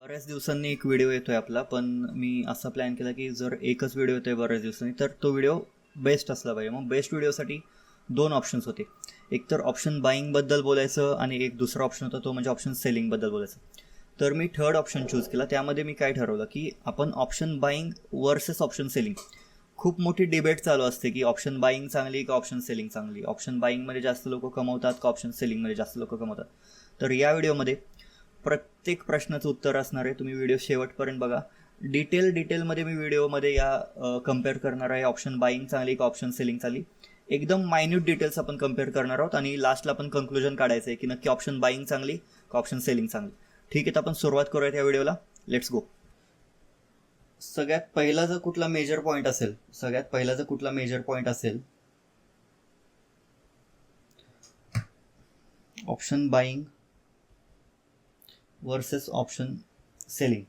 बऱ्याच दिवसांनी एक व्हिडिओ येतोय आपला, पण मी असा प्लॅन केला की जर एकच व्हिडिओ येतोय बऱ्याच दिवसांनी तर तो व्हिडिओ बेस्ट असला पाहिजे. मग बेस्ट व्हिडिओसाठी दोन ऑप्शन्स होते. एक तर ऑप्शन बाईंगबद्दल बोलायचं आणि एक दुसरा ऑप्शन होता तो म्हणजे ऑप्शन सेलिंगबद्दल बोलायचं. तर मी थर्ड ऑप्शन चूज केला. त्यामध्ये मी काय ठरवलं की आपण option buying versus option selling. खूप मोठी डिबेट चालू असते की ऑप्शन बाईंग चांगली का ऑप्शन सेलिंग चांगली, ऑप्शन बाईंगमध्ये जास्त लोक कमवतात का ऑप्शन सेलिंगमध्ये जास्त लोक कमवतात. तर या व्हिडिओमध्ये प्रत्येक प्रश्नाचं उत्तर असणार आहे. तुम्ही व्हिडिओ शेवटपर्यंत बघा. डिटेलमध्ये मी व्हिडिओमध्ये या कम्पेअर करणार आहे ऑप्शन बाईंग चांगली का ऑप्शन सेलिंग चांगली. एकदम मायन्यूट डिटेल्स आपण कम्पेअर करणार आहोत आणि लास्टला आपण कंक्लुजन काढायचं आहे की नक्की ऑप्शन बाईंग चांगली का ऑप्शन सेलिंग चांगली. ठीक आहे, तर आपण सुरुवात करूयात या व्हिडिओला. Let's go. सगळ्यात पहिला जर कुठला मेजर पॉईंट असेल option buying versus option selling,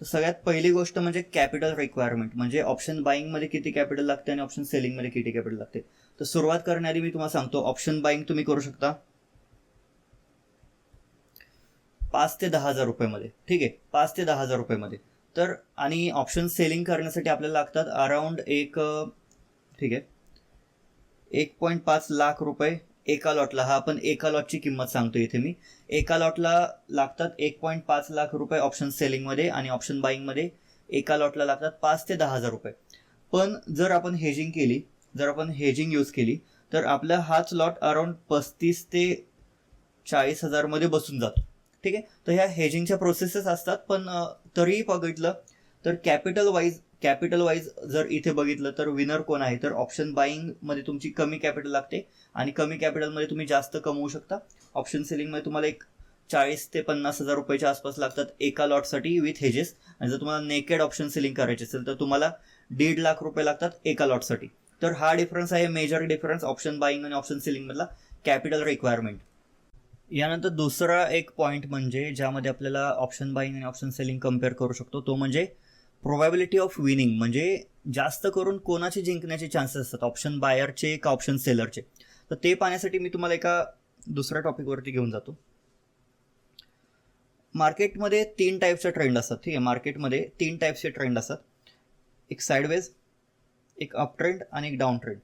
तर सगळ्यात पहिली गोष्ट म्हणजे कॅपिटल रिक्वायरमेंट. म्हणजे ऑप्शन बाईंगमध्ये किती कॅपिटल लागते आणि ऑप्शन सेलिंगमध्ये किती कॅपिटल लागते. तर सुरुवात करण्याआधी मी तुम्हाला सांगतो, ऑप्शन बाईंग तुम्ही करू शकता 5 ते 10 हजार रुपयामध्ये. ठीक आहे, 5 ते 10 हजार रुपयामध्ये. तर आणि ऑप्शन सेलिंग करण्यासाठी आपल्याला लागतात अराउंड ठीक आहे 1.5 लाख रुपये एका लॉटला. हा आपण एका लॉटची किंमत सांगतो इथे मी. एका लॉटला लागतात 1.5 लाख रुपये ऑप्शन सेलिंगमध्ये आणि ऑप्शन बाईंगमध्ये एका लॉटला लागतात 5 ते 10 हजार रुपये. पण जर आपण हेजिंग यूज केली तर आपला हाच लॉट अराउंड 35 ते 40 हजारमध्ये बसून जातो. ठीक आहे, तर ह्या हेजिंगच्या प्रोसेसेस असतात. पण तरीही बघितलं तर कॅपिटल वाईज जर इथे बघितलं तर विनर कोण आहे, तर ऑप्शन बाईंगमध्ये तुमची कमी कॅपिटल लागते आणि कमी कॅपिटलमध्ये तुम्ही जास्त कमवू शकता. ऑप्शन सेलिंगमध्ये तुम्हाला एक 40 ते 50 हजार रुपयाच्या आसपास लागतात एका लॉटसाठी विथ हेजेस. आणि जर तुम्हाला नेकेड ऑप्शन सेलिंग करायचे असेल तर तुम्हाला 1.5 लाख रुपये लागतात एका लॉटसाठी. तर हा डिफरन्स आहे, मेजर डिफरन्स ऑप्शन बाईंग आणि ऑप्शन सेलिंगमधला कॅपिटल रिक्वायरमेंट. यानंतर दुसरा एक पॉईंट म्हणजे ज्यामध्ये आपल्याला ऑप्शन बाईंग आणि ऑप्शन सेलिंग कम्पेअर करू शकतो तो म्हणजे प्रोबॅबिलिटी ऑफ विनिंग. म्हणजे जास्त करून कोणाचे जिंकण्याचे चान्सेस असतात, ऑप्शन बायरचे का ऑप्शन सेलरचे. तर ते पाहण्यासाठी मी तुम्हाला एका दुसऱ्या टॉपिकवरती घेऊन जातो. मार्केटमध्ये 3 टाईपचे ट्रेंड असतात. ठीक आहे, मार्केटमध्ये 3 टाईपचे ट्रेंड असतात. एक साईडवेज, एक अप ट्रेंड आणि एक down trend.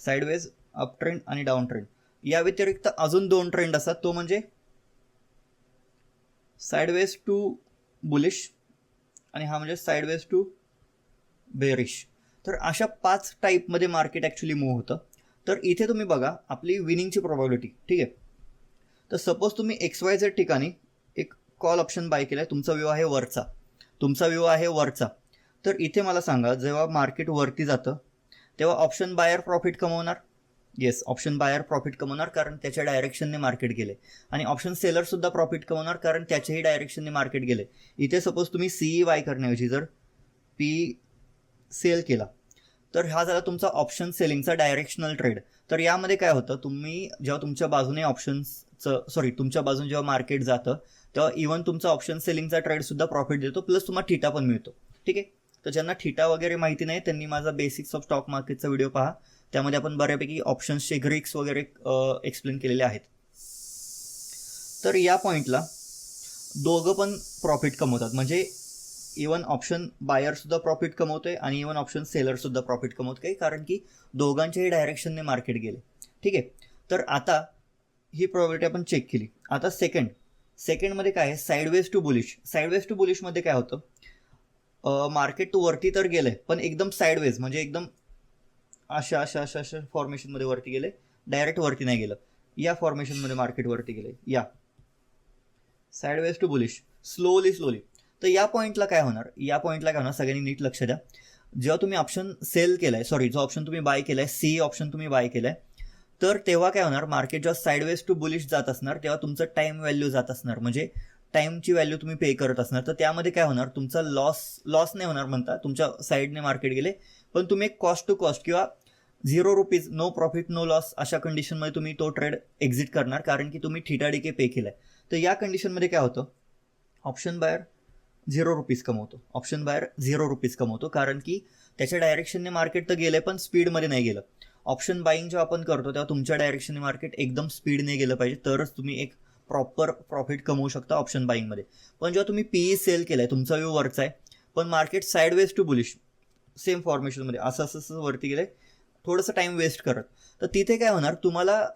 Sideways, up trend आणि डाऊन ट्रेंड. या व्यतिरिक्त अजून 2 ट्रेंड असतात, तो म्हणजे साईडवेज टू बुलिश आणि हा म्हणजे साईडवेज टू बेरिश. तर अशा 5 टाईपमध्ये मार्केट ॲक्च्युली मूव्ह होतं. तर इथे तुम्ही बघा आपली विनिंगची प्रोबॅबिलिटी. ठीक आहे, तर सपोज तुम्ही XYZ ठिकाणी एक कॉल ऑप्शन बाय केला आहे, तुमचा व्यू आहे वरचा. तर इथे मला सांगा, जेव्हा मार्केट वरती जातं तेव्हा ऑप्शन बायर प्रॉफिट कमवणार. येस, ऑप्शन बायर प्रॉफिट कमवणार कारण त्याच्या डायरेक्शनने मार्केट गेले. आणि ऑप्शन सेलर सुद्धा प्रॉफिट कमवणार कारण त्याच्याही डायरेक्शनने मार्केट गेले. इथे सपोज तुम्ही CE बाय करण्याऐवजी जर PE सेल केला तर हा झाला तुमचा ऑप्शन सेलिंगचा डायरेक्शनल ट्रेड. तर यामध्ये काय होतं, तुम्ही जेव्हा तुमच्या बाजूने जेव्हा मार्केट जातं तेव्हा इव्हन तुमचा ऑप्शन सेलिंगचा ट्रेड सुद्धा प्रॉफिट देतो, प्लस तुम्हाला थिटा पण मिळतो. ठीक आहे, तर ज्यांना थिटा वगैरे माहिती नाही त्यांनी माझा बेसिक्स ऑफ स्टॉक मार्केटचा व्हिडिओ पहा. त्यामध्ये आपण बऱ्यापैकी ऑप्शन्सचे ग्रीक्स वगैरे एक्सप्लेन केलेले आहेत. तर या पॉईंटला दोघं पण प्रॉफिट कमवतात. म्हणजे इवन ऑप्शन बायर सुद्धा प्रॉफिट कमवतोय आणि इवन ऑप्शन सेलर सुद्धा प्रॉफिट कमवतोय कारण की दोघांच्याही डायरेक्शनने मार्केट गेले. ठीक आहे, तर आता ही प्रोबॅबिलिटी आपण चेक केली. आता सेकंडमध्ये काय आहे, साईडवेज टू बुलिशमध्ये काय होतं, मार्केट वरती तर गेलंय पण एकदम साईडवेज म्हणजे एकदम अशा फॉर्मेशनमध्ये वरती गेले, डायरेक्ट वरती नाही गेलं. या फॉर्मेशनमध्ये मार्केट वरती गेले, या साईडवेज टू बुलिश स्लोली. तर या पॉईंटला काय होणार सगळ्यांनी नीट लक्ष द्या. जेव्हा तुम्ही ऑप्शन जो ऑप्शन तुम्ही बाय केलाय, CE ऑप्शन तुम्ही बाय केलाय, तर तेव्हा काय होणार, मार्केट जेव्हा साईडवेज टू बुलिश जात असणार तेव्हा तुमचं टाइम व्हॅल्यू जात असणार. म्हणजे टाईमची व्हॅल्यू तुम्ही पे करत असणार. तर त्यामध्ये काय होणार, तुमचा लॉस नाही होणार म्हणता, तुमच्या साईडने मार्केट गेले, पण तुम्ही एक कॉस्ट टू कॉस्ट किंवा ₹0 नो प्रॉफिट नो लॉस अशा कंडिशनमध्ये तुम्ही तो ट्रेड एक्झिट करणार कारण की तुम्ही $DK पे केलाय. तर या कंडिशनमध्ये काय होतं, ऑप्शन बायर ₹0 कमवतो कारण की त्याच्या डायरेक्शनने मार्केट तर गेले पण स्पीडमध्ये नाही गेलं. ऑप्शन बाईंग जेव्हा आपण करतो तेव्हा तुमच्या डायरेक्शनने मार्केट एकदम स्पीडने गेलं पाहिजे तरच तुम्ही एक प्रॉपर प्रॉफिट कमवू शकता ऑप्शन बाईंगमध्ये. पण जेव्हा तुम्ही पीई सेल केलाय, तुमचा व्यू वरचा आहे, पण market sideways to bullish same फॉर्मेशनमध्ये असं असं असं वरती गेलंय, थोडंसं टाइम वेस्ट करत, तर तिथे काय होणार, तुम्हाला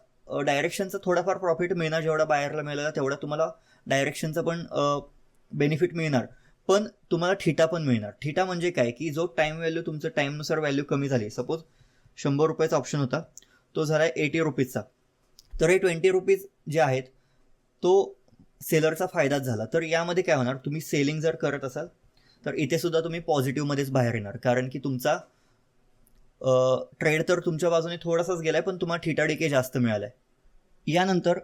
डायरेक्शनचा थोडाफार प्रॉफिट मिळणार, जेवढा बायरला मिळाला तेवढा तुम्हाला डायरेक्शनचा पण बेनिफिट मिळणार, पण तुम्हाला थिटा पण मिळणार. थिटा म्हणजे काय, की जो टाइम व्हॅल्यू तुमचं टाईमनुसार व्हॅल्यू कमी झाली, सपोज 100 रुपयाचा ऑप्शन होता, तो झाला 80 रुपीजचा, तर हे 20 रुपीज जे आहेत तो सेलरचा फायदाच झाला. तर यामध्ये काय होणार, तुम्ही सेलिंग जर करत असाल तर इथे सुद्धा तुम्ही पॉझिटिव्हमध्येच बाहेर येणार, कारण की तुमचा ट्रेड तर तुमच्या बाजूने थोडासाच गेलाय, पण तुम्हाला थिटा डिके जास्त मिळालाय. यानंतर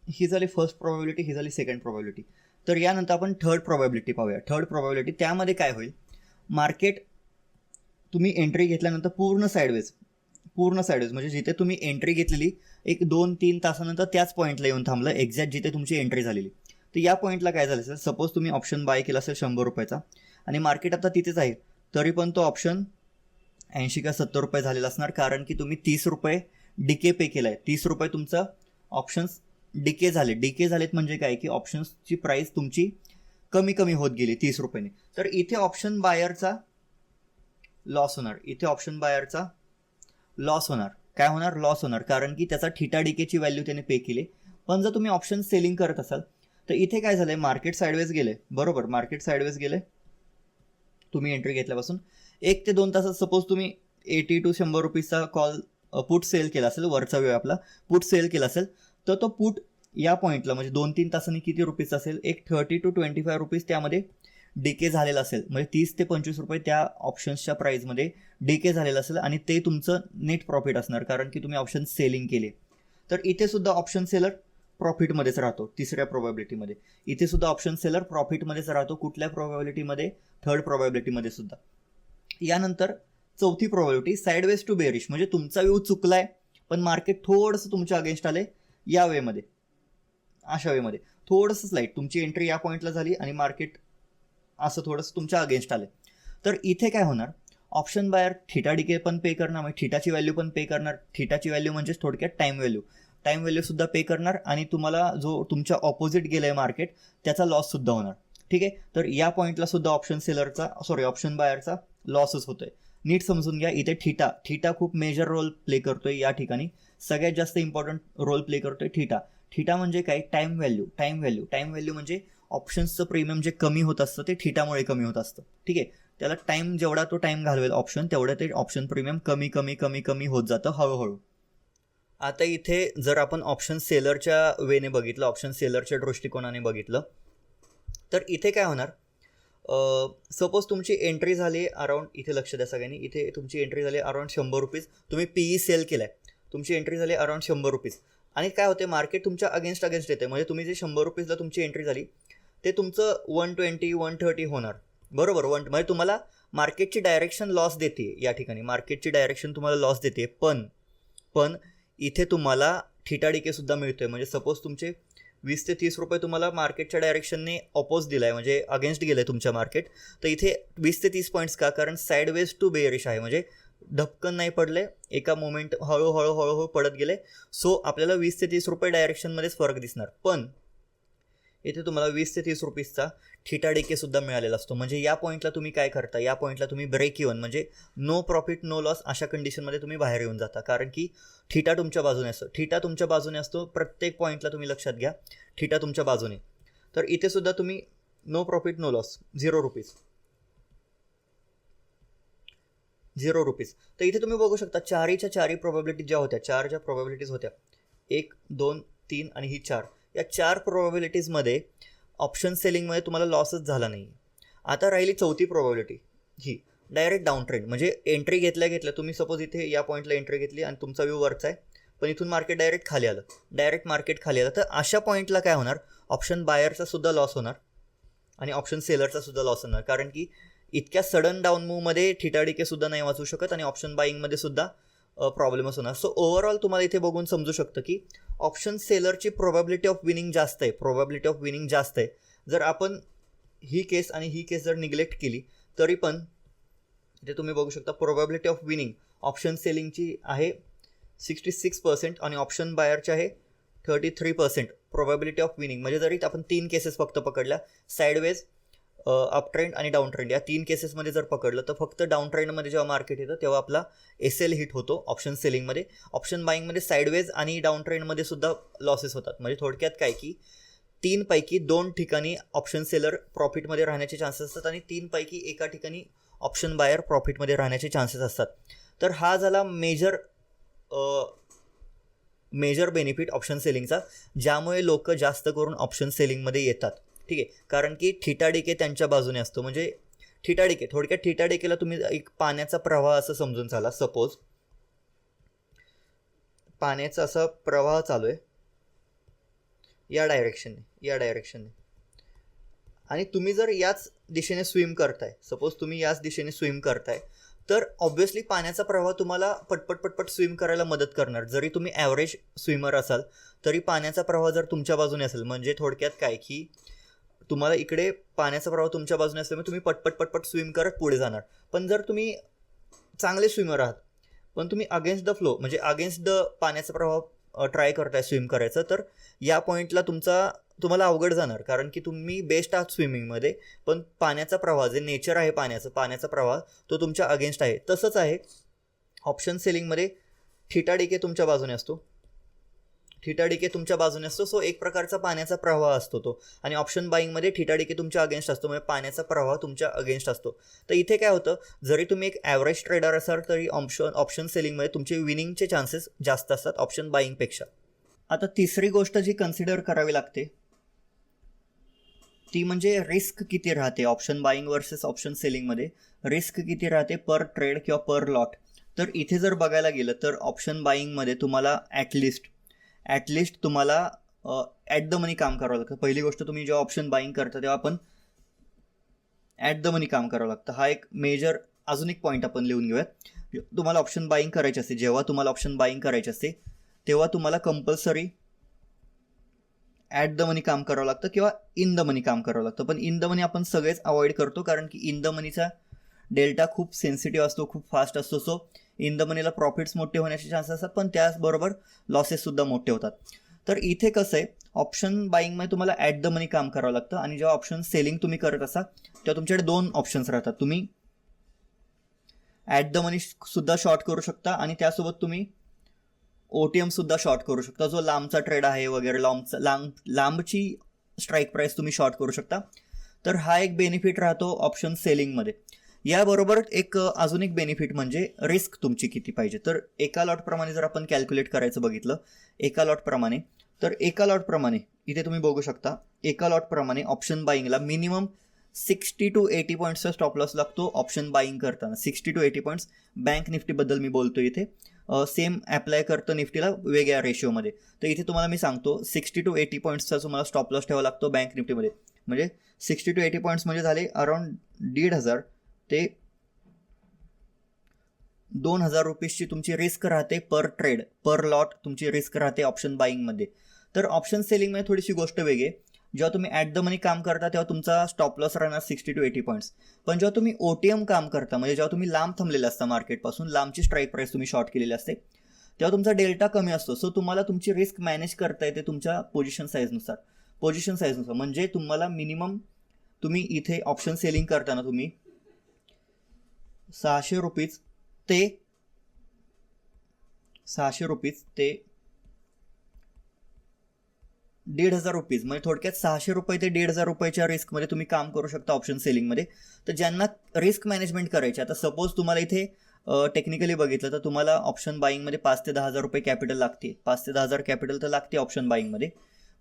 ही झाली फर्स्ट प्रोबॅबिलिटी, ही झाली सेकंड प्रोबॅबिलिटी. तर यानंतर आपण थर्ड प्रोबॅबिलिटी पाहूया. थर्ड प्रोबॅबिलिटी, त्यामध्ये काय होईल, मार्केट तुम्ही एंट्री घेतल्यानंतर पूर्ण साईडवेज म्हणजे जिथे तुम्ही एंट्री घेतलेली 1-2-3 तासानंतर त्याच पॉईंटला येऊन थांबलं, एक्झॅक्ट जिथे तुमची एंट्री झालेली. तर या पॉईंटला काय झालं असेल, सपोज तुम्ही ऑप्शन बाय केला असेल 100 रुपयाचा आणि मार्केट आता तिथेच आहे, तरी पण तो ऑप्शन 80 का 70 रुपये झालेला असणार, कारण की तुम्ही 30 रुपये डिके पे केलाय. 30 रुपये तुमचं ऑप्शन्स डिके झालेत म्हणजे काय, की ऑप्शन्सची प्राइस तुमची कमी कमी होत गेली 30 रुपयाने. तर इथे ऑप्शन बायरचा लॉस होणार. काय होणार, लॉस होणार, कारण की त्याचा थिटा डिकेची व्हॅल्यू त्याने पे केली. पण जर तुम्ही ऑप्शन सेलिंग करत असाल तर इथे काय झालंय, मार्केट साईडवेज गेले, बरोबर, मार्केट साईडवेज गेले, तुम्ही एंट्री घेतल्यापासून 1 ते 2 तासात सपोज तुम्ही 80 to 100 रुपीजचा कॉल पुट सेल केला असेल, वरचा वेळ आपला पुट सेल केला असेल, तर तो पुट या पॉईंटला म्हणजे 2-3 तासांनी किती रुपीज असेल, एक 30 to 25 रुपीज त्यामध्ये डीके झालेला असेल, म्हणजे 30 ते 25 रुपये त्या ऑप्शन्सच्या प्राईजमध्ये डीके झालेलं असेल, आणि ते तुमचं नेट प्रॉफिट असणार, कारण की तुम्ही ऑप्शन सेलिंग केले. तर इथे सुद्धा ऑप्शन सेलर प्रॉफिटमध्येच राहतो. तिसऱ्या प्रोबॅबिलिटीमध्ये इथे सुद्धा ऑप्शन सेलर प्रॉफिटमध्येच राहतो. कुठल्या प्रोबॅबिलिटीमध्ये, थर्ड प्रोबॅबिलिटीमध्ये सुद्धा. यानंतर चौथी प्रोबॅबिलिटी, साईडवेज टू बेरिश, म्हणजे तुमचा व्यू चुकलाय पण मार्केट थोडंसं तुमच्या अगेन्स्ट आले, या वेमध्ये, अशा वेमध्ये थोडंसं स्लाईट, तुमची एंट्री या पॉईंटला झाली आणि मार्केट असं थोडंसं तुमच्या अगेन्स्ट आले, तर इथे काय होणार, ऑप्शन बायर थिटा डिके पण पे करणार, म्हणजे थिटाची व्हॅल्यू पण पे करणार. थिटाची व्हॅल्यू म्हणजे थोडक्यात टाइम व्हॅल्यू सुद्धा पे करणार, आणि तुम्हाला जो तुमच्या ऑपोजिट गेलंय मार्केट त्याचा लॉस सुद्धा होणार. ठीक आहे, तर या पॉईंटला सुद्धा ऑप्शन बायरचा लॉसच होतोय. नीट समजून घ्या, इथे थिटा खूप मेजर रोल प्ले करतोय. या ठिकाणी सगळ्यात जास्त इम्पॉर्टंट रोल प्ले करतोय थिटा म्हणजे काय, टाइम व्हॅल्यू म्हणजे ऑप्शन्सचं प्रीमियम जे कमी होत असतं ते थिटामुळे कमी होत असतं. ठीक आहे, त्याला टाइम, जेवढा तो टाइम घालवेल ऑप्शन, तेवढं ते ऑप्शन प्रीमियम कमी होत जातं हळूहळू. आता इथे जर आपण ऑप्शन सेलरच्या वेने बघितलं, ऑप्शन सेलरच्या दृष्टिकोनाने बघितलं, तर इथे काय होणार, सपोज तुमची एंट्री झाली अराउंड, इथे लक्ष द्या सगळ्यांनी, इथे तुमची एंट्री झाली अराउंड 100 रुपीज, तुम्ही पीई सेल केलाय, तुमची एंट्री झाली अराउंड 100 रुपीज, आणि काय होते, मार्केट तुमच्या अगेन्स्ट येते, म्हणजे तुम्ही जे 100 रुपीजला तुमची एंट्री झाली ते तुमचं 120-130 होणार, बरोबर. म्हणजे तुम्हाला मार्केटची डायरेक्शन लॉस देते, या ठिकाणी मार्केटची डायरेक्शन तुम्हाला लॉस देते, पण इथे तुम्हाला थिटा डिके सुद्धा मिळतोय. म्हणजे सपोज तुमचे 20 ते 30 रुपये तुम्हाला मार्केटच्या डायरेक्शनने ऑपोज दिलाय, म्हणजे अगेन्स्ट गेलंय तुमच्या मार्केट, तर इथे 20 ते 30 पॉईंट्स का, कारण साईडवेज टू बेअरिश आहे, म्हणजे धपकन नाही पडले, एका मोमेंट हळूहळू पडत गेले. सो आपल्याला 20 ते 30 रुपये डायरेक्शनमध्येच फरक दिसणार, पण इथे तुम्हाला 20 ते 30 रुपीजचा थिटा डिके सुद्धा मिळालेला असतो. म्हणजे या पॉईंटला तुम्ही काय करता, या पॉईंटला तुम्ही ब्रेक इव्हन, म्हणजे नो प्रॉफिट नो लॉस अशा कंडिशनमध्ये तुम्ही बाहेर येऊन जाता, कारण की थिटा तुमच्या बाजूने असतो. प्रत्येक पॉईंटला तुम्ही लक्षात घ्या, थिटा तुमच्या बाजूने. तर इथे सुद्धा तुम्ही no profit no loss, 0 rupees. तर इथे तुम्ही बघू शकता चारी प्रोबॅबिलिटी ज्या होत्या, 4 ज्या प्रोबॅबिलिटीज होत्या, 1, 2, 3 आणि ही 4, या 4 प्रोबॅबिलिटीजमध्ये ऑप्शन सेलिंगमध्ये तुम्हाला लॉसच झाला नाही. आता राहिली चौथी प्रोबॅबिलिटी, ही डायरेक्ट डाऊन ट्रेंड, म्हणजे एंट्री घेतल्या तुम्ही सपोज इथे या पॉईंटला एंट्री घेतली आणि तुमचा व्यू वरचा आहे, पण इथून मार्केट डायरेक्ट खाली आलं, तर अशा पॉईंटला काय होणार, ऑप्शन बायरचा सुद्धा लॉस होणार आणि ऑप्शन सेलरचा सुद्धा लॉस होणार, कारण की इतक्या सडन डाऊन मूवमध्ये थिटा डिके सुद्धा नाही वाचू शकत आणि ऑप्शन बाईंगमध्ये सुद्धा प्रॉब्लेमच होणार. सो ओव्हरऑल तुम्हाला इथे बघून समजू शकतं की ऑप्शन सेलरची प्रोबॅबिलिटी ऑफ विनिंग जास्त आहे. जर आपण ही केस आणि ही केस जर निग्लेक्ट केली तरी पण इथे तुम्ही बघू शकता प्रोबॅबिलिटी ऑफ विनिंग ऑप्शन सेलिंगची आहे 66% आणि ऑप्शन बायरची आहे 33%. प्रोबॅबिलिटी ऑफ विनिंग, म्हणजे जरी आपण 3 केसेस फक्त पकडल्या, साईडवेज, अप ट्रेंड आणि डाऊन ट्रेंड, या 3 केसेसमध्ये जर पकडलं तर फक्त डाऊन ट्रेंडमध्ये जेव्हा मार्केट येतं तेव्हा आपला SL हिट होतो ऑप्शन सेलिंगमध्ये. ऑप्शन बाईंगमध्ये साईडवेज आणि डाऊन ट्रेंडमध्ये सुद्धा लॉसेस होतात. म्हणजे थोडक्यात काय की 3 पैकी 2 ठिकाणी ऑप्शन सेलर प्रॉफिटमध्ये राहण्याचे चान्सेस असतात आणि 3 पैकी एका ठिकाणी ऑप्शन बायर प्रॉफिटमध्ये राहण्याचे चान्सेस असतात. तर हा झाला मेजर बेनिफिट ऑप्शन सेलिंगचा, ज्यामुळे लोक जास्त करून ऑप्शन सेलिंगमध्ये येतात. ठीक आहे, कारण की थीटा डिके त्यांच्या बाजूने असतो. म्हणजे थीटा डिके, थोडक्यात थीटा डिकेला तुम्ही एक पाण्याचा प्रवाह असं समजून चाला. सपोज पाण्याचा असा प्रवाह चालू आहे या डायरेक्शनने आणि तुम्ही जर याच दिशेने स्विम करताय, सपोज तुम्ही याच दिशेने स्विम करताय, तर ऑब्व्हियसली पाण्याचा प्रवाह तुम्हाला पटपट स्विम करायला मदत करणार. जरी तुम्ही ॲव्हरेज स्विमर असाल तरी पाण्याचा प्रवाह जर तुमच्या बाजूने असेल, म्हणजे थोडक्यात काय की तुम्हाला इकडे पाण्याचा प्रवाह तुमच्या बाजूने असल्यामुळे तुम्ही पटपट स्विम करत पुढे जाणार. पण जर तुम्ही चांगले स्विमर आहात पण तुम्ही अगेन्स्ट द फ्लो, म्हणजे अगेन्स्ट द पाण्याचा प्रवाह ट्राय करताय स्विम करायचं, तर या पॉईंटला तुम्हाला अवघड जाणार. कारण की तुम्ही बेस्ट आहात स्विमिंगमध्ये, पण पाण्याचा प्रवाह, जे नेचर आहे पाण्याचा प्रवाह, तो तुमच्या अगेन्स्ट आहे. तसंच आहे ऑप्शन सेलिंगमध्ये. थीटा डिके तुमच्या बाजूने असतो, सो एक प्रकारचा पाण्याचा प्रवाह असतो तो. आणि ऑप्शन बाईंगमध्ये थीटा डिके तुमच्या अगेन्स्ट असतो, म्हणजे पाण्याचा प्रवाह तुमच्या अगेन्स्ट असतो. तर इथे काय होतं, जरी तुम्ही एक ॲव्हरेज ट्रेडर असाल तरी ऑप्शन सेलिंगमध्ये तुमचे विनिंगचे चान्सेस जास्त असतात ऑप्शन बाईंगपेक्षा. आता तिसरी गोष्ट जी कन्सिडर करावी लागते ती म्हणजे रिस्क किती राहते ऑप्शन बाईंग वर्सेस ऑप्शन सेलिंगमध्ये. रिस्क किती राहते पर ट्रेड किंवा पर लॉट. तर इथे जर बघायला गेलं तर ऑप्शन बाईंगमध्ये तुम्हाला ॲटलिस्ट तुम्हाला ॲट द मनी काम करावं लागतं. पहिली गोष्ट, तुम्ही जेव्हा ऑप्शन बाईंग करता तेव्हा आपण ॲट द मनी काम करावं लागतं. हा एक मेजर अजून एक पॉईंट आपण लिहून घेऊयात. तुम्हाला ऑप्शन बाईंग करायची असते, जेव्हा तुम्हाला ऑप्शन बाईंग करायची असते तेव्हा तुम्हाला कंपल्सरी ॲट द मनी काम करावं लागतं किंवा इन द मनी काम करावं लागतं. पण इन द मनी आपण सगळेच अवॉइड करतो, कारण की इन द मनीचा डेल्टा खूप सेन्सिटिव्ह असतो, खूप फास्ट असतो. So in the Manila profits मोठे होण्याचे चान्सेस असतात, पण त्याचबरोबर लॉसेससुद्धा मोठे होतात. तर इथे कसं आहे, ऑप्शन बाईंगमध्ये तुम्हाला ॲट द मनी काम करावं लागतं आणि जेव्हा ऑप्शन सेलिंग तुम्ही करत असा तेव्हा तुमच्याकडे 2 ऑप्शन्स राहतात. तुम्ही ॲट द मनी सुद्धा शॉर्ट करू शकता आणि त्यासोबत तुम्ही OTM सुद्धा शॉर्ट करू शकता. जो लांबचा ट्रेड आहे वगैरे, लांबची स्ट्राईक प्राईस तुम्ही शॉर्ट करू शकता. तर हा एक बेनिफिट राहतो ऑप्शन सेलिंगमध्ये. याबरोबर अजून एक बेनिफिट म्हणजे रिस्क तुमची किती पाहिजे. तर एका लॉटप्रमाणे जर आपण कॅल्क्युलेट करायचं बघितलं, एका लॉटप्रमाणे इथे तुम्ही बघू शकता, एका लॉटप्रमाणे ऑप्शन बाईंगला मिनिमम 60 to 80 पॉईंट्सचा स्टॉप लॉस लागतो ऑप्शन बाईंग करताना. 60 to 80 पॉईंट्स. बँक निफ्टीबद्दल मी बोलतो इथे, सेम ॲप्लाय करतं निफ्टीला वेगळ्या रेशिओमध्ये. तर इथे तुम्हाला मी सांगतो 60 to 80 पॉईंट्सचा तुम्हाला स्टॉप लॉस ठेवावा लागतो बँक निफ्टीमध्ये. म्हणजे 60 to 80 पॉईंट्स म्हणजे झाले अराउंड 1,500 ते 2,000 रुपीजची तुमची रिस्क राहते पर ट्रेड, पर लॉट तुमची रिस्क राहते ऑप्शन बाईंगमध्ये. तर ऑप्शन सेलिंगमध्ये थोडीशी गोष्ट वेगळी आहे. जेव्हा तुम्ही ॲट द मनी काम करता तेव्हा तुमचा स्टॉप लॉस राहणार 60 to 80 पॉईंट्स. पण जेव्हा तुम्ही OTM काम करता, म्हणजे जेव्हा तुम्ही लांब थांबलेले असता मार्केटपासून, लांबची स्ट्राईक प्राईस तुम्ही शॉर्ट केलेली असते, तेव्हा तुमचा डेल्टा कमी असतो. सो तुम्हाला तुमची रिस्क मॅनेज करता येते तुमच्या पोझिशन साईजनुसार. म्हणजे तुम्हाला मिनिमम, तुम्ही इथे ऑप्शन सेलिंग करताना तुम्ही 600 रुपीज ते 1,500 रुपीज, म्हणजे थोडक्यात 600 रुपये ते 1,500 रुपयाच्या रिस्कमध्ये तुम्ही काम करू शकता ऑप्शन सेलिंगमध्ये. तर ज्यांना रिस्क मॅनेजमेंट करायची, आता सपोज तुम्हाला इथे टेक्निकली बघितलं तर तुम्हाला ऑप्शन बाईंगमध्ये 5,000 ते 10,000 रुपये कॅपिटल लागते. 5,000 ते 10,000 कॅपिटल तर लागते ऑप्शन बाईंगमध्ये,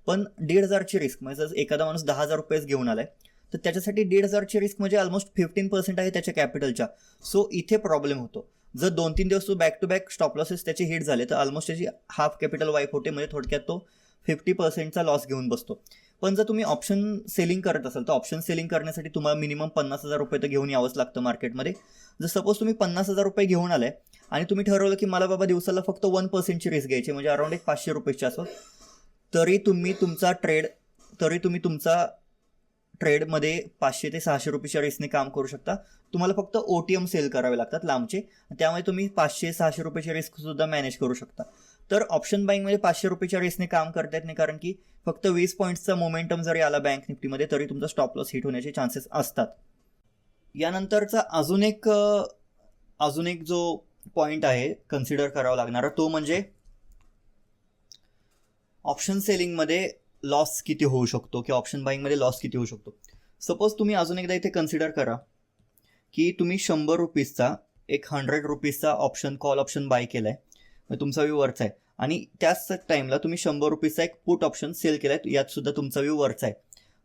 पण 1,500ची रिस्क, म्हणजे जर एखादा माणूस 10,000 रुपयेच घेऊन आलाय तर त्याच्यासाठी 1,500ची रिस्क म्हणजे ऑलमोस्ट 15% आहे त्याच्या कॅपिटलच्या. सो इथे प्रॉब्लेम होतो. जर 2-3 दिवस तो back to back stop losses त्याचे हिट झाले तर ऑलमोस्ट त्याची हाफ कॅपिटल वाईप होते, म्हणजे थोडक्यात तो 50%चा लॉस घेऊन बसतो. पण जर तुम्ही ऑप्शन सेलिंग करत असाल तर ऑप्शन सेलिंग करण्यासाठी तुम्हाला मिनिमम 50,000 रुपये तर घेऊन यावंच लागतं मार्केटमध्ये. जर सपोज तुम्ही 50,000 रुपये घेऊन आलाय आणि तुम्ही ठरवलं की मला बाबा दिवसाला फक्त 1%ची रिस्क घ्यायची, म्हणजे अराउंड एक 500 रुपयेच्या आसपास, तरी तुम्ही तुमचा ट्रेडमध्ये 500 ते 600 रुपयाच्या रिस्कने काम करू शकता. तुम्हाला फक्त OTM सेल करावे लागतात लांबचे, त्यामुळे तुम्ही 500-600 रुपयाची रिस्क सुद्धा मॅनेज करू शकता. तर ऑप्शन बाईंगमध्ये 500 रुपयाच्या रेसने काम करता येत नाही, कारण की फक्त 20 पॉईंट्सचा मोमेंटम जरी आला बँक निफ्टीमध्ये तरी तुमचा स्टॉप लॉस हिट होण्याचे चान्सेस असतात. यानंतरचा अजून एक जो पॉईंट आहे कन्सिडर करावा लागणारा तो म्हणजे ऑप्शन सेलिंगमध्ये लॉस किती होऊ शकतो किंवा ऑप्शन बाईंगमध्ये लॉस किती होऊ शकतो. सपोज तुम्ही अजून एकदा इथे कन्सिडर करा की तुम्ही 100 रुपीजचा एक 100 रुपीजचा कॉल ऑप्शन बाय केलाय, तुमचा व्यू वरचा आहे, आणि त्याच टाइमला तुम्ही 100 रुपीजचा एक पुट ऑप्शन सेल केलाय, यात सुद्धा तुमचा व्यू वरचा आहे.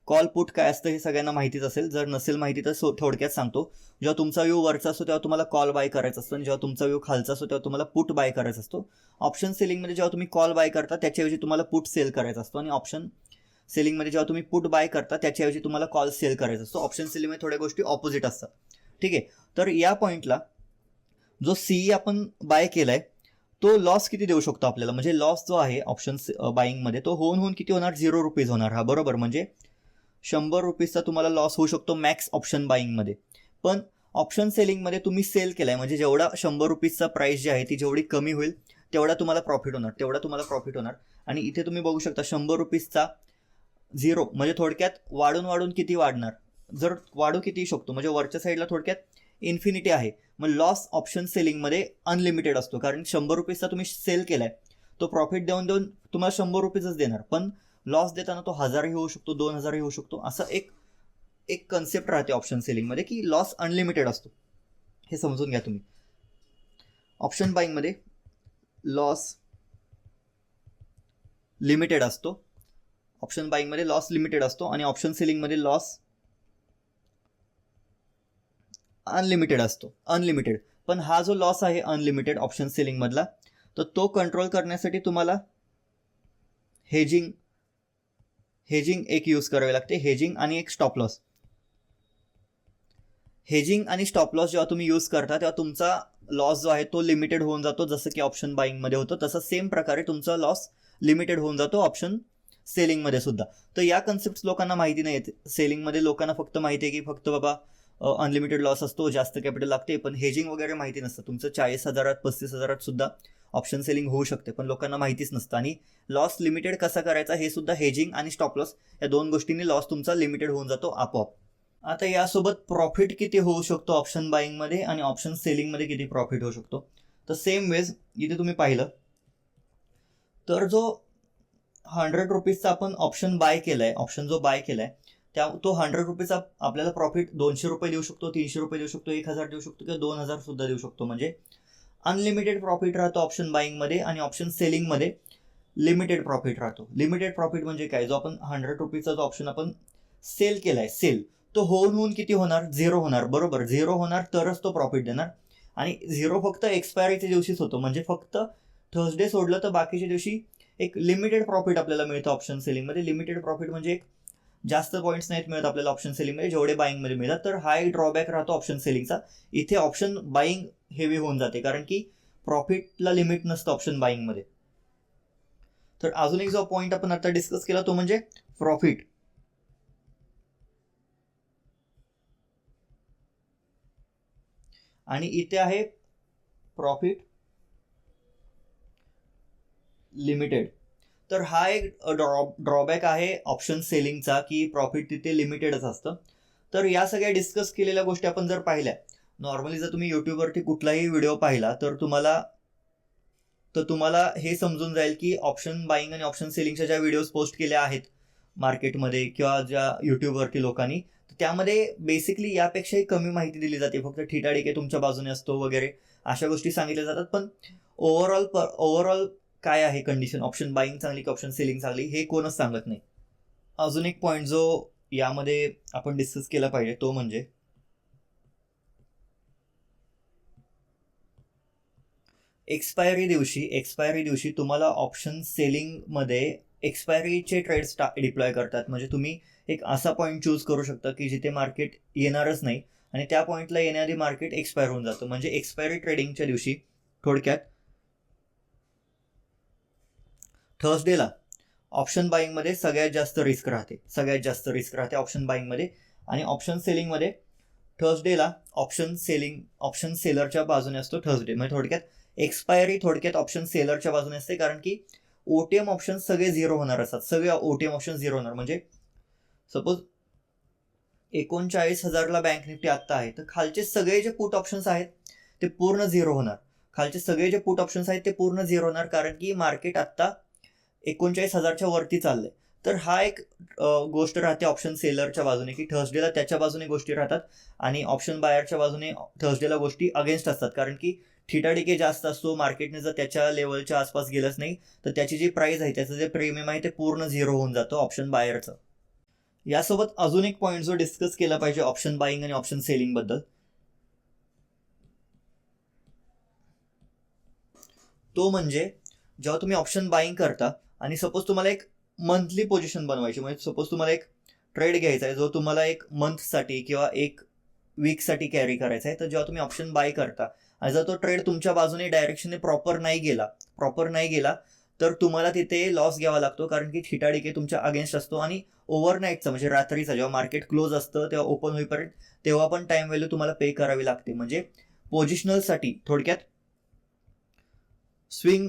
कॉल पुट काय असतं हे सगळ्यांना माहितीच असेल, जर नसेल माहिती तर थोडक्यात सांगतो. जेव्हा तुमचा व्यू वरचा असतो तेव्हा तुम्हाला कॉल बाय करायचा असतो, आणि जेव्हा तुमचा व्यू खालचा असतो तेव्हा तुम्हाला पुट बाय करायचा असतो. ऑप्शन सेलिंगमध्ये जेव्हा तुम्ही कॉल बाय करता त्याच्याऐवजी तुम्हाला पुट सेल करायचा असतो, आणि ऑप्शन सेलिंगमध्ये जेव्हा तुम्ही पुट बाय करता त्याच्याऐवजी तुम्हाला कॉल सेल करायचा असतो. ऑप्शन सेलिंगमध्ये थोड्या गोष्टी ऑपोजिट असतात. ठीक आहे, तर या पॉईंटला जो सीई आपण बाय केलाय तो लॉस किती देऊ शकतो आपल्याला, म्हणजे लॉस जो आहे ऑप्शन बाईंगमध्ये तो होऊन किती होणार, 0 रुपीज होणार. हा बरोबर, म्हणजे 100 रुपीजचा तुम्हाला लॉस होऊ शकतो मॅक्स ऑप्शन बाईंगमध्ये. पण ऑप्शन सेलिंगमध्ये तुम्ही सेल केलाय म्हणजे जेवढा 100 रुपीजचा प्राइस जी आहे ती जेवढी कमी होईल तेवढा तुम्हाला प्रॉफिट होणार. आणि इथे तुम्ही बघू शकता 100 रुपीजचा 0 म्हणजे थोडक्यात वाढून किती वाढणार, जर वाढू किती शकतो, म्हणजे वरच्या साईडला थोडक्यात इन्फिनिटी आहे. मग लॉस ऑप्शन सेलिंगमध्ये अनलिमिटेड असतो, कारण 100 रुपीजचा तुम्ही सेल केलाय तो प्रॉफिट देऊन तुम्हाला 100 रुपीजच देणार, पण लॉस देताना तो 1000ही होऊ शकतो, 2000ही होऊ शकतो. असं एक कन्सेप्ट राहते ऑप्शन सेलिंगमध्ये की लॉस अनलिमिटेड असतो. हे समजून घ्या तुम्ही. ऑप्शन बाईंगमध्ये लॉस लिमिटेड असतो, ऑप्शन बाईंगमध्ये लॉस लिमिटेड असतो, आणि ऑप्शन सेलिंगमध्ये लॉस अनलिमिटेड असतो. पण हा जो लॉस आहे अनलिमिटेड ऑप्शन सेलिंग मधला, तर तो कंट्रोल करण्यासाठी तुम्हाला हेजिंग एक यूज करावे लागते. हेजिंग आणि एक स्टॉप लॉस. हेजिंग आणि स्टॉप लॉस जेव्हा तुम्ही यूज करता तेव्हा तुमचा लॉस जो आहे तो लिमिटेड होऊन जातो, जसं की ऑप्शन बाईंगमध्ये होतं तसं सेम प्रकारे तुमचा लॉस लिमिटेड होऊन जातो ऑप्शन सेलिंगमध्ये सुद्धा. तर या कन्सेप्ट लोकांना माहिती नाही आहेत. सेलिंगमध्ये लोकांना फक्त माहिती आहे की फक्त बाबा अनलिमिटेड लॉस असतो, जास्त कॅपिटल लागते, पण हेजिंग वगैरे माहिती नसतं. तुमचं 40,000 35,000 सुद्धा ऑप्शन सेलिंग होऊ शकते, पण लोकांना माहितीच नसतं. आणि लॉस लिमिटेड कसा करायचा हे सुद्धा हेजिंग आणि स्टॉप लॉस या दोन गोष्टींनी लॉस तुमचा लिमिटेड होऊन जातो आपोआप. आता यासोबत प्रॉफिट किती होऊ शकतो ऑप्शन बाईंगमध्ये आणि ऑप्शन सेलिंगमध्ये किती प्रॉफिट होऊ शकतो, तर सेम वेज इथे तुम्ही पाहिलं तर जो 100 रुपीजचा आपण ऑप्शन बाय केलाय, ऑप्शन जो बाय केलाय तो 100 रुपीचा आपल्याला प्रॉफिट 200 रुपये देऊ शकतो, 300 रुपये देऊ शकतो, 1000 देऊ शकतो किंवा 2000 सुद्धा देऊ शकतो. म्हणजे अनलिमिटेड प्रॉफिट राहतो ऑप्शन बाईंगमध्ये, आणि ऑप्शन सेलिंगमध्ये लिमिटेड प्रॉफिट राहतो. लिमिटेड प्रॉफिट म्हणजे काय, जो आपण 100 रुपीचा जो ऑप्शन आपण सेल केलाय तो होऊन किती होणार, 0 होणार. बरोबर, 0 होणार तरच तो प्रॉफिट देणार, आणि 0 फक्त एक्सपायरीच्या दिवशीच होतो. म्हणजे फक्त थर्सडे सोडलं तर बाकीच्या दिवशी एक लिमिटेड प्रॉफिट आपल्याला मिळतं ऑप्शन सेलिंगमध्ये. लिमिटेड प्रॉफिट म्हणजे एक जास्त पॉईंट्स नाहीत मिळत आपल्याला ऑप्शन सेलिंगमध्ये जेवढे बाईंगमध्ये मिळतात. तर हा एक ड्रॉबॅक राहतो ऑप्शन सेलिंगचा. इथे ऑप्शन बाईंग हेवी होऊन जाते, कारण की प्रॉफिटला लिमिट नसतं ऑप्शन बाईंगमध्ये. तर अजून एक जो पॉईंट आपण आता डिस्कस केला तो म्हणजे प्रॉफिट. आणि इथे आहे प्रॉफिट लिमिटेड. तर हा एक ड्रॉबॅक आहे ऑप्शन सेलिंगचा की प्रॉफिट तिथे लिमिटेडच असतं. तर या सगळ्या डिस्कस केलेल्या गोष्टी आपण जर पाहिल्या, नॉर्मली जर तुम्ही युट्यूबवरती कुठलाही व्हिडिओ पाहिला तर तुम्हाला हे समजून जाईल की ऑप्शन बाईंग आणि ऑप्शन सेलिंगच्या ज्या व्हिडिओज पोस्ट केल्या आहेत मार्केटमध्ये किंवा ज्या युट्यूबवरती लोकांनी, त्यामध्ये बेसिकली यापेक्षाही कमी माहिती दिली जाते. फक्त ठिकाणी तुमच्या बाजूने असतो वगैरे अशा गोष्टी सांगितल्या जातात. पण ओव्हरऑल काय आहे कंडिशन, ऑप्शन बाईंग चांगली की ऑप्शन सेलिंग चांगली, हे कोणच सांगत नाही. अजून एक पॉईंट जो यामध्ये आपण डिस्कस केला पाहिजे तो म्हणजे एक्सपायरी दिवशी तुम्हाला ऑप्शन सेलिंगमध्ये एक्सपायरीचे ट्रेड्स डिप्लॉय करतात. म्हणजे तुम्ही एक असा पॉईंट चूज करू शकता की जिथे मार्केट येणारच नाही आणि त्या पॉईंटला येणारी मार्केट एक्सपायर होऊन जातं. म्हणजे एक्सपायरी ट्रेडिंगच्या दिवशी थोडक्यात थर्सडेला ऑप्शन बाईंगमध्ये सगळ्यात जास्त रिस्क राहते ऑप्शन बाईंगमध्ये. आणि ऑप्शन सेलिंगमध्ये थर्सडेला ऑप्शन सेलरच्या बाजूने असतो थर्सडे. म्हणजे थोडक्यात एक्सपायरी थोडक्यात ऑप्शन सेलरच्या बाजूने असते, कारण की ओटीएम ऑप्शन सगळे झिरो होणार असतात, सगळे ओटीएम ऑप्शन झिरो होणार. म्हणजे सपोज 39,000ला बँक निफ्टी आत्ता आहे, तर खालचे सगळे जे पुट ऑप्शन्स आहेत ते पूर्ण झिरो होणार. खालचे सगळे जे पुट ऑप्शन्स आहेत ते पूर्ण झिरो होणार, कारण की मार्केट आत्ता 39,000च्या वरती चाललंय. तर हा एक गोष्ट राहते ऑप्शन सेलरच्या बाजूने, की थर्सडेला त्याच्या बाजूने गोष्टी राहतात आणि ऑप्शन बायरच्या बाजूने थर्सडेला गोष्टी अगेन्स्ट असतात, कारण की थिटा डिके जास्त असतो. मार्केटने जर त्याच्या लेवलच्या आसपास गेलंच नाही तर त्याची जी प्राइस आहे, त्याचं जे प्रीमियम आहे ते पूर्ण झिरो होऊन जातं ऑप्शन बायरचं. यासोबत अजून एक पॉईंट जो डिस्कस केला पाहिजे ऑप्शन बाईंग आणि ऑप्शन सेलिंग बद्दल, तो म्हणजे जेव्हा तुम्ही ऑप्शन बाईंग करता आणि सपोज तुम्हाला एक मंथली पोझिशन बनवायची, म्हणजे सपोज तुम्हाला एक ट्रेड घ्यायचा आहे जो तुम्हाला एक मंथसाठी किंवा एक वीकसाठी कॅरी करायचा आहे, तर जेव्हा तुम्ही ऑप्शन बाय करता आणि जर तो ट्रेड तुमच्या बाजूने डायरेक्शनने प्रॉपर नाही गेला तर तुम्हाला तिथे लॉस घ्यावा लागतो, कारण की थिटा डिके तुमच्या अगेन्स्ट असतो. आणि ओव्हरनाईटचा म्हणजे रात्रीचा जेव्हा मार्केट क्लोज असतं तेव्हा ओपन होईपर्यंत तेव्हा पण टाइम व्हॅल्यू तुम्हाला पे करावी लागते. म्हणजे पोझिशनलसाठी थोडक्यात स्विंग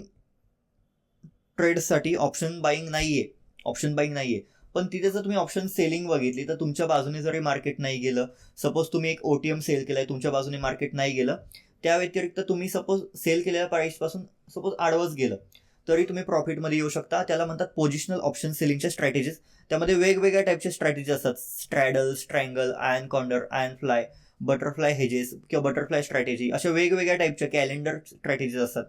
ट्रेडसाठी ऑप्शन बाईंग नाहीये. पण तिथे जर तुम्ही ऑप्शन सेलिंग बघितली तर तुमच्या बाजूने जरी मार्केट नाही गेलं, सपोज तुम्ही एक ओटीएम सेल केलाय, तुमच्या बाजूने मार्केट नाही गेलं, त्या व्यतिरिक्त तुम्ही सपोज सेल केलेल्या प्राइस पासून सपोज आडवंच गेलं तरी तुम्ही प्रॉफिटमध्ये येऊ शकता. त्याला म्हणतात पोझिशनल ऑप्शन सेलिंगच्या स्ट्रॅटेजीज. त्यामध्ये वेगवेगळ्या टाईपच्या स्ट्रॅटेजी असतात, straddle, strangle, iron condor, iron fly, butterfly hedges किंवा बटरफ्लाय स्ट्रॅटेजी, अशा वेगवेगळ्या टाईपच्या कॅलेंडर स्ट्रॅटेजीज असतात.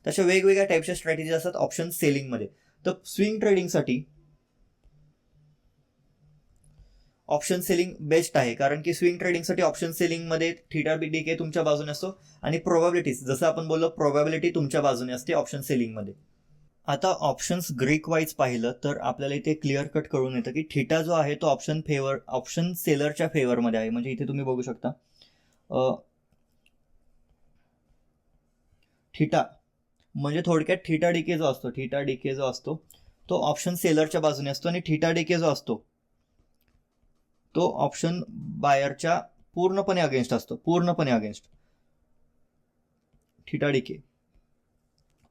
तशा वेगवेगळ्या टाईपच्या स्ट्रॅटेजी असतात ऑप्शन सेलिंगमध्ये. तर स्विंग ट्रेडिंगसाठी ऑप्शन सेलिंग बेस्ट आहे, कारण की स्विंग ट्रेडिंगसाठी ऑप्शन सेलिंगमध्ये थिटा डिके तुमच्या बाजूने असतो आणि प्रोबॅबिलिटीज, जसं आपण बोललो, प्रोबॅबिलिटी तुमच्या बाजूने असते ऑप्शन सेलिंगमध्ये. आता ऑप्शन्स ग्रीक वाईज पाहिलं तर आपल्याला इथे क्लिअर कट कळून येतं की थिटा जो आहे तो ऑप्शन सेलरच्या फेवरमध्ये आहे. म्हणजे इथे तुम्ही बघू शकता थिटा म्हणजे थोडक्यात थिटा डिके जो असतो तो ऑप्शन सेलरच्या बाजूने असतो आणि थिटा डिके जो असतो तो ऑप्शन बायरच्या पूर्णपणे अगेन्स्ट असतो. थिटा डिके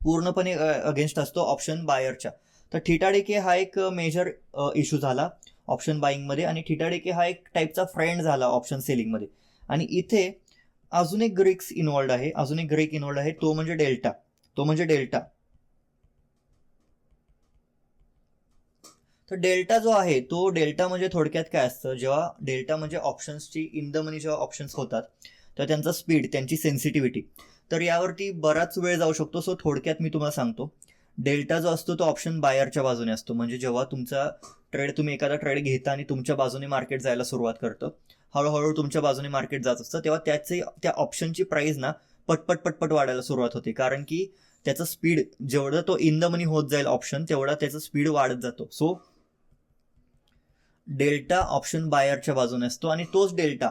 पूर्णपणे अगेन्स्ट असतो ऑप्शन बायरच्या. तर थिटा डिके हा एक मेजर इश्यू झाला ऑप्शन बाईंगमध्ये आणि थिटा डिके हा एक टाईपचा फ्रेंड झाला ऑप्शन सेलिंगमध्ये. आणि इथे अजून एक ग्रीक इन्व्हॉल्ड आहे, तो म्हणजे डेल्टा. तर डेल्टा जो आहे तो डेल्टा म्हणजे थोडक्यात काय असतं, जेव्हा डेल्टा म्हणजे ऑप्शन्सची इन द मनी जेव्हा ऑप्शन्स होतात तर त्यांचा स्पीड, त्यांची सेन्सिटिव्हिटी, तर यावरती बराच वेळ जाऊ शकतो. सो थोडक्यात मी तुम्हाला सांगतो, डेल्टा जो असतो तो ऑप्शन बायरच्या बाजूने असतो. म्हणजे जेव्हा तुमचा तुम्ही एखादा ट्रेड घेता आणि तुमच्या बाजूने मार्केट जायला सुरुवात करतं, हळूहळू तुमच्या बाजूने मार्केट जात असतं, तेव्हा त्या ऑप्शनची प्राइस ना पटपट वाढायला सुरुवात होते, कारण की त्याचा स्पीड जेवढा तो इन द मनी होत जाईल ऑप्शन, तेवढा त्याचा स्पीड वाढत जातो. सो डेल्टा ऑप्शन बायरच्या बाजूने असतो आणि तोच डेल्टा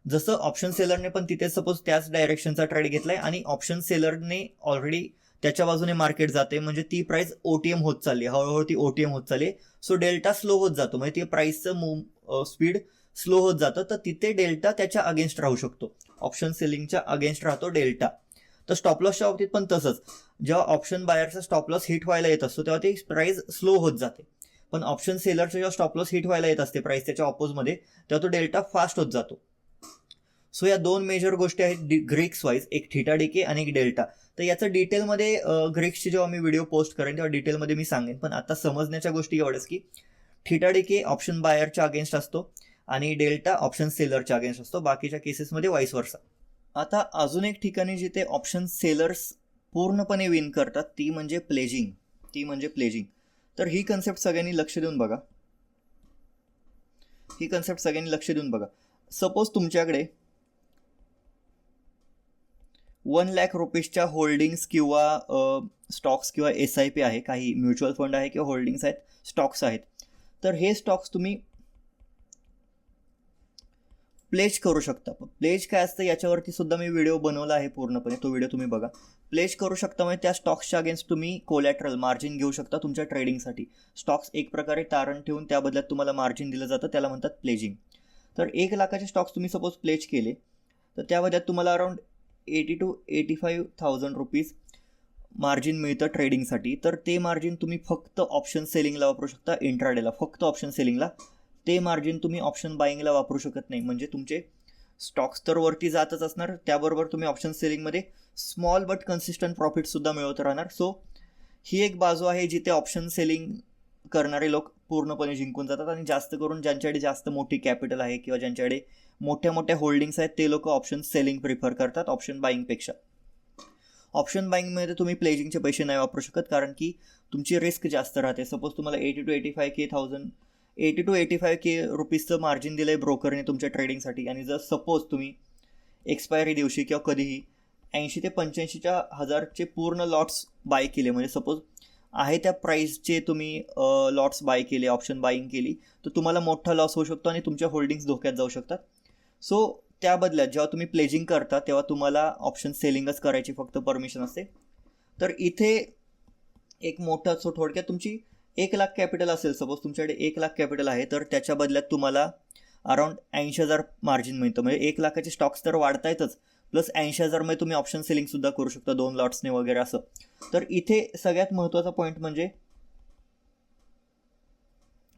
जसं ऑप्शन सेलरने पण तिथे सपोज त्याच डायरेक्शनचा ट्रेड घेतलाय आणि ऑप्शन सेलरने ऑलरेडी त्याच्या बाजूने मार्केट जाते, म्हणजे ती प्राइस ओटीएम होत चालली, हळूहळू ती ओटीएम होत चालली. सो डेल्टा स्लो होत जातो, म्हणजे ती प्राइसचं स्पीड स्लो होत जातं. तर तिथे डेल्टा त्याच्या अगेन्स्ट राहू शकतो, ऑप्शन सेलिंगच्या अगेन्स्ट राहतो डेल्टा. तर स्टॉप लॉसच्या बाबतीत पण तसंच, जेव्हा ऑप्शन बायरचा स्टॉप लॉस हिट व्हायला येत असतो तेव्हा ती प्राइस स्लो होत जाते, पण ऑप्शन सेलरचा जेव्हा स्टॉप लॉस हिट व्हायला येत असते प्राइस त्याच्या ऑपोजमध्ये, तेव्हा तो डेल्टा फास्ट होत जातो. सो या दोन मेजर गोष्टी आहेत ग्रीक्स वाईज, एक थिटा डिके आणि एक डेल्टा. तर याचं डिटेलमध्ये ग्रीक्सची जेव्हा मी व्हिडिओ पोस्ट करेन तेव्हा डिटेलमध्ये मी सांगेन, पण आता समजण्याच्या गोष्टी एवढंच की थिटा डिके ऑप्शन बायरच्या अगेन्स्ट असतो आणि डेल्टा ऑप्शन सेलरच्या अगेन्स्ट असतो, बाकीच्या केसेसमध्ये वाईस वर्सा. आता अजून एक ठिकाणी जिथे ऑप्शन सेलर्स पूर्णपणे विन करतात ती म्हणजे प्लेजिंग. तर ही कन्सेप्ट सगळ्यांनी लक्ष देऊन बघा. सपोज तुमच्याकडे 1,00,000 रुपीजच्या होल्डिंग्स किंवा स्टॉक्स किंवा SIP आहे, काही म्युच्युअल फंड आहे किंवा होल्डिंग्स आहेत, स्टॉक्स आहेत. तर हे स्टॉक्स तुम्ही प्लेज करू शकता. प्लेज काय असतं याच्यावरती सुद्धा मी व्हिडिओ बनवला आहे पूर्णपणे, तो व्हिडिओ तुम्ही बघा. प्लेज करू शकता म्हणजे त्या स्टॉक्सच्या अगेन्स्ट तुम्ही कोलॅटरल मार्जिन घेऊ शकता तुमच्या ट्रेडिंगसाठी. स्टॉक्स एक प्रकारे तारण ठेवून त्या बदल्यात तुम्हाला मार्जिन दिलं जातं, त्याला म्हणतात प्लेजिंग. तर 1,00,000चे स्टॉक्स तुम्ही सपोज प्लेज केले तर त्या बदल्यात तुम्हाला अराउंड ₹80,000 मार्जिन मिळतं ट्रेडिंगसाठी. तर ते मार्जिन तुम्ही फक्त ऑप्शन सेलिंगला वापरू शकता, इंट्राडेला फक्त ऑप्शन सेलिंगला. ते मार्जिन तुम्ही ऑप्शन बाईंगला वापरू शकत नाही. म्हणजे तुमचे स्टॉक्स तर वरती जातच असणार, त्याबरोबर तुम्ही ऑप्शन सेलिंगमध्ये स्मॉल बट कन्सिस्टंट प्रॉफिटसुद्धा मिळवत राहणार. सो ही एक बाजू आहे जिथे ऑप्शन सेलिंग करणारे लोक पूर्णपणे जिंकून जातात. आणि जास्त करून ज्यांच्याकडे जास्त मोठी कॅपिटल आहे किंवा ज्यांच्याकडे मोठ्या मोठ्या होल्डिंग्स आहेत ते लोक ऑप्शन सेलिंग प्रिफर करतात ऑप्शन बाईंगपेक्षा. ऑप्शन बाईंगमध्ये तुम्ही प्लेजिंगचे पैसे नाही वापरू शकत, कारण की तुमची रिस्क जास्त राहते. सपोज तुम्हाला 80 to 85K रुपीजचं मार्जिन दिलं आहे ब्रोकरने तुमच्या ट्रेडिंगसाठी, आणि जर सपोज तुम्ही एक्सपायरी दिवशी किंवा कधीही 80 ते 85,000चे पूर्ण लॉट्स बाय केले, म्हणजे सपोज आहे त्या प्राईसचे तुम्ही लॉट्स बाय केले, ऑप्शन बाईंग केली, तर तुम्हाला मोठा लॉस होऊ शकतो आणि तुमच्या होल्डिंग्स धोक्यात जाऊ शकतात. सो त्या बदल्यात जेव्हा तुम्ही प्लेजिंग करता तेव्हा तुम्हाला ऑप्शन सेलिंगच करायची फक्त परमिशन असते. तर इथे एक मोठा, सो थोडक्यात तुमची 1,00,000 कॅपिटल असेल, सपोज तुमच्याकडे 1,00,000 कॅपिटल आहे, तर त्याच्या बदल्यात तुम्हाला अराउंड 80,000 मार्जिन मिळतं. म्हणजे 1,00,000चे स्टॉक्स तर वाढतायतच, प्लस 80,000मध्ये तुम्ही ऑप्शन सेलिंगसुद्धा करू शकता 2 लॉट्सने वगैरे असं. तर इथे सगळ्यात महत्त्वाचा पॉईंट म्हणजे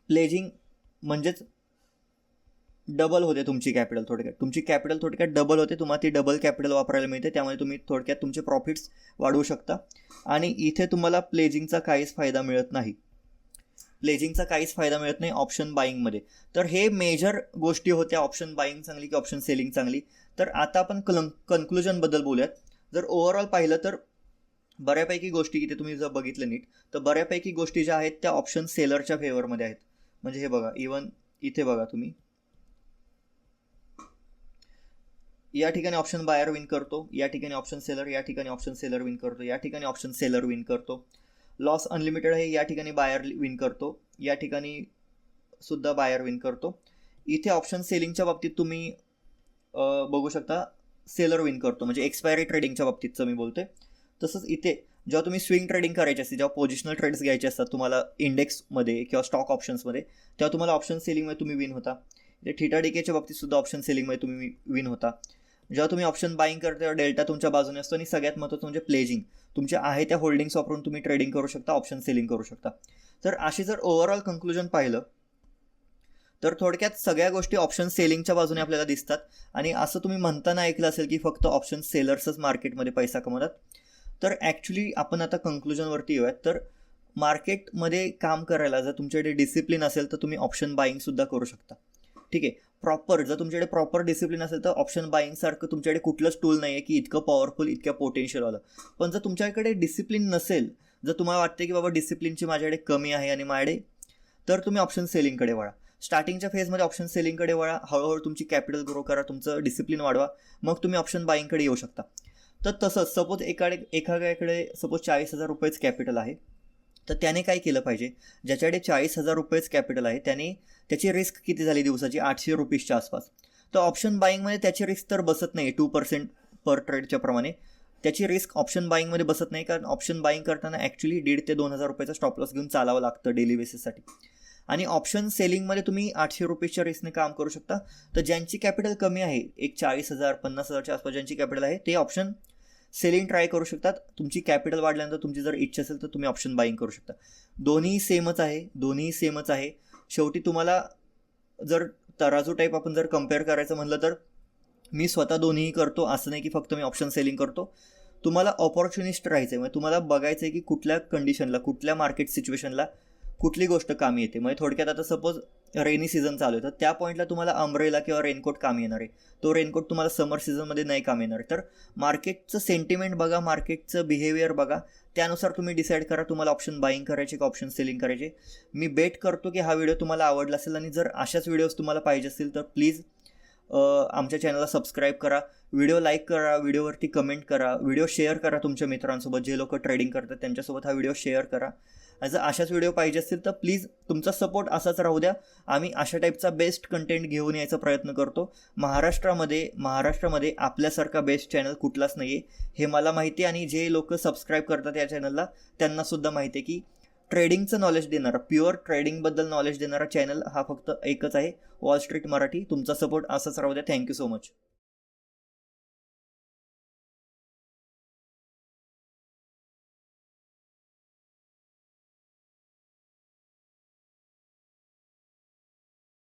प्लेजिंग म्हणजेच डबल होते तुमची कॅपिटल. थोडक्यात तुमची कॅपिटल थोडक्यात डबल होते, तुम्हाला ती डबल कॅपिटल वापरायला मिळते, त्यामुळे तुम्ही थोडक्यात तुमचे प्रॉफिट्स वाढवू शकता. आणि इथे तुम्हाला प्लेजिंगचा काहीच फायदा मिळत नाही, ऑप्शन बाईंगमध्ये. तर हे मेजर गोष्टी होत्या, ऑप्शन बाईंग चांगली की ऑप्शन सेलिंग चांगली. तर आता आपण कन्क्लुजनबद्दल बोलूयात. जर ओव्हरऑल पाहिलं तर बऱ्यापैकी गोष्टी इथे तुम्ही जर बघितलं नीट, तर बऱ्यापैकी गोष्टी ज्या आहेत त्या ऑप्शन सेलरच्या फेवरमध्ये आहेत. म्हणजे हे बघा, इवन इथे बघा तुम्ही, या ठिकाणी ऑप्शन बायर विन करतो, या ठिकाणी ऑप्शन सेलर, या ठिकाणी ऑप्शन सेलर विन करतो, या ठिकाणी ऑप्शन सेलर विन करतो. लॉस अनलिमिटेड आहे, या ठिकाणी बायर विन करतो, या ठिकाणी सुद्धा बायर विन करतो. इथे ऑप्शन सेलिंगच्या बाबतीत तुम्ही बघू शकता सेलर विन करतो, म्हणजे एक्सपायरी ट्रेडिंगच्या बाबतीतचं मी बोलतोय. तसंच इथे जेव्हा तुम्ही स्विंग ट्रेडिंग करायची असते, जेव्हा पोझिशनल ट्रेड्स घ्यायचे असतात तुम्हाला इंडेक्समध्ये किंवा स्टॉक ऑप्शन्समध्ये, तेव्हा तुम्हाला ऑप्शन सेलिंगमध्ये तुम्ही विन होता. थीटा डीकेच्या बाबतीत सुद्धा ऑप्शन सेलिंगमध्ये तुम्ही विन होता. जेव्हा तुम्ही ऑप्शन बाईंग करता तेव्हा डेल्टा तुमच्या बाजूने असतो. आणि सगळ्यात महत्त्वाचं म्हणजे प्लेजिंग, तुमच्या आहे त्या होल्डिंग्स वापरून तुम्ही ट्रेडिंग करू शकता, ऑप्शन सेलिंग करू शकता. तर अशी जर ओव्हरऑल कन्क्लुजन पाहिलं तर थोडक्यात सगळ्या गोष्टी ऑप्शन सेलिंगच्या बाजूने आपल्याला दिसतात. आणि असं तुम्ही म्हणताना ऐकलं असेल की फक्त ऑप्शन सेलर्सच मार्केटमध्ये पैसा कमवतात. तर ॲक्च्युली आपण आता कन्क्लुजनवरती येऊयात. तर मार्केटमध्ये काम करायला जर तुमच्याकडे डिसिप्लिन असेल तर तुम्ही ऑप्शन बाईंगसुद्धा करू शकता. ठीक आहे, प्रॉपर जर तुमच्याकडे प्रॉपर डिसिप्लिन असेल तर ऑप्शन बाईंगसारखं तुमच्याकडे कुठलंच टूल नाही आहे की इतकं पॉवरफुल, इतक्या पोटेन्शियलवालं. पण जर तुमच्याकडे डिसिप्लिन नसेल, जर तुम्हाला वाटते की बाबा डिसिप्लिनची माझ्याकडे कमी आहे आणि माझ्याकडे, तर तुम्ही ऑप्शन सेलिंगकडे वळा. स्टार्टिंगच्या फेजमध्ये ऑप्शन सेलिंगकडे वळा, हळूहळू तुमची कॅपिटल ग्रो करा, तुमचं डिसिप्लिन वाढवा, मग तुम्ही ऑप्शन बाईंगकडे येऊ शकता. तर तसंच सपोज एखाद्याकडे सपोज 40,000 रुपयेच कॅपिटल आहे, तर त्याने काय केलं पाहिजे, ज्याच्याकडे 40,000 रुपयेच कॅपिटल आहे त्याने, त्याची रिस्क किती झाली दिवसाची, 800 रुपीजच्या आसपास. तर ऑप्शन बाईंगमध्ये त्याची रिस्क तर बसत नाही 2% पर ट्रेडच्या प्रमाणे, त्याची रिस्क ऑप्शन बाईंगमध्ये बसत नाही, कारण ऑप्शन बाईंग करताना ॲक्च्युली 1,500 ते 2,000 रुपयाचा स्टॉप लॉस घेऊन चालावं लागतं डेली बेसिससाठी. आणि ऑप्शन सेलिंगमध्ये तुम्ही 800 रुपीजच्या रिस्कने काम करू शकता. तर ज्यांची कॅपिटल कमी आहे, एक 40,000 50,000च्या आसपास ज्यांची कॅपिटल आहे, ते ऑप्शन सेलिंग ट्राय करू शकतात. तुमची कॅपिटल वाढल्यानंतर तुमची जर इच्छा असेल तर तुम्ही ऑप्शन बाईंग करू शकता. दोन्ही सेमच आहे. शेवटी तुम्हाला जर तराजू टाईप आपण जर कम्पेअर करायचं म्हणलं तर मी स्वतः दोन्हीही करतो, असं नाही की फक्त मी ऑप्शन सेलिंग करतो. तुम्हाला ऑपॉर्च्युनिस्ट राहायचं आहे, म्हणजे तुम्हाला बघायचं आहे की कुठल्या कंडिशनला, कुठल्या मार्केट सिच्युएशनला कुठली गोष्ट कामी येते. म्हणजे थोडक्यात आता सपोज रेनी सीझन चालू आहे, तर त्या पॉईंटला तुम्हाला अम्ब्रेला किंवा रेनकोट कामी येणार आहे, तो रेनकोट तुम्हाला समर सीझनमध्ये नाही कामी येणार आहे. तर मार्केटचं सेंटिमेंट बघा, मार्केटचं बिहेवियर बघा, त्यानुसार तुम्ही डिसाईड करा तुम्हाला ऑप्शन बाईंग करायचे का ऑप्शन सेलिंग करायचे. मी बेट करतो की हा व्हिडिओ तुम्हाला आवडला असेल, आणि जर अशाच व्हिडिओज तुम्हाला पाहिजे असतील तर प्लीज आमच्या चॅनलला सबस्क्राईब करा, व्हिडिओ लाईक करा, व्हिडिओवरती कमेंट करा, व्हिडिओ शेअर करा तुमच्या मित्रांसोबत, जे लोक ट्रेडिंग करतात त्यांच्यासोबत हा व्हिडिओ शेअर करा. जर अशाच व्हिडिओ पाहिजे असतील तर प्लीज तुमचा सपोर्ट असाच राहू द्या. आम्ही अशा टाईपचा बेस्ट कंटेंट घेऊन यायचा प्रयत्न करतो. महाराष्ट्रामध्ये आपल्यासारखा बेस्ट चॅनल कुठलाच नाही आहे, हे मला माहिती आहे. आणि जे लोक सबस्क्राईब करतात या चॅनलला त्यांनासुद्धा माहिती आहे की ट्रेडिंगचं नॉलेज देणारा, प्युअर ट्रेडिंगबद्दल नॉलेज देणारा चॅनल हा फक्त एकच आहे, वॉल स्ट्रीट मराठी. तुमचा सपोर्ट असाच राहू द्या. Thank you so much.